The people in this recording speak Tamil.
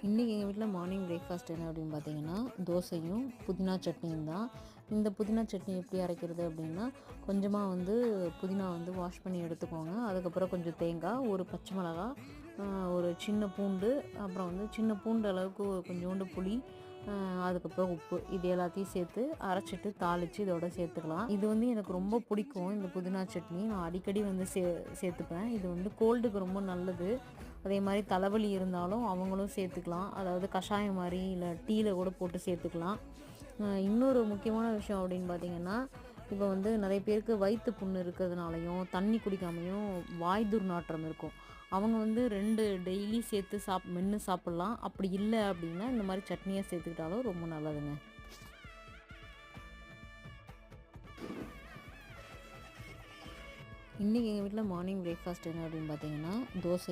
இன்றைக்கி எங்கள் வீட்டில் மார்னிங் பிரேக்ஃபாஸ்ட் என்ன அப்படின்னு பார்த்தீங்கன்னா தோசையும் புதினா சட்னியும் தான். இந்த புதினா சட்னி எப்படி அரைக்கிறது அப்படின்னா, கொஞ்சமாக புதினா வாஷ் பண்ணி எடுத்துக்கோங்க. அதுக்கப்புறம் கொஞ்சம் தேங்காய், ஒரு பச்சை மிளகா, ஒரு சின்ன பூண்டு, அப்புறம் சின்ன பூண்டு அளவுக்கு கொஞ்சோண்டு புளி, அதுக்கப்புறம் உப்பு, இது எல்லாத்தையும் சேர்த்து அரைச்சிட்டு தாளித்து இதோட சேர்த்துக்கலாம். இது எனக்கு ரொம்ப பிடிக்கும். இந்த புதினா சட்னி நான் அடிக்கடி சேர்த்துப்பேன். இது கோல்டுக்கு ரொம்ப நல்லது. அதே மாதிரி தலைவலி இருந்தாலும் அவங்களும் சேர்த்துக்கலாம். அதாவது கஷாயம் மாதிரி இல்லை டீயில் கூட போட்டு சேர்த்துக்கலாம். இன்னொரு முக்கியமான விஷயம் அப்படின்னு பார்த்திங்கன்னா, இப்போ நிறைய பேருக்கு வயிற்று புண்ணு இருக்கிறதுனாலையும் தண்ணி குடிக்காமையும் வாய் துர்நாற்றம் இருக்கும். அவங்க 2 டெய்லி சேர்த்து மென்று சாப்பிட்லாம். அப்படி இல்லை அப்படின்னா இந்த மாதிரி சட்னியாக சேர்த்துக்கிட்டாலும் ரொம்ப நல்லதுங்க. இன்றைக்கி எங்கள் வீட்டில் மார்னிங் பிரேக்ஃபாஸ்ட் என்ன அப்படின்னு பார்த்தீங்கன்னா தோசை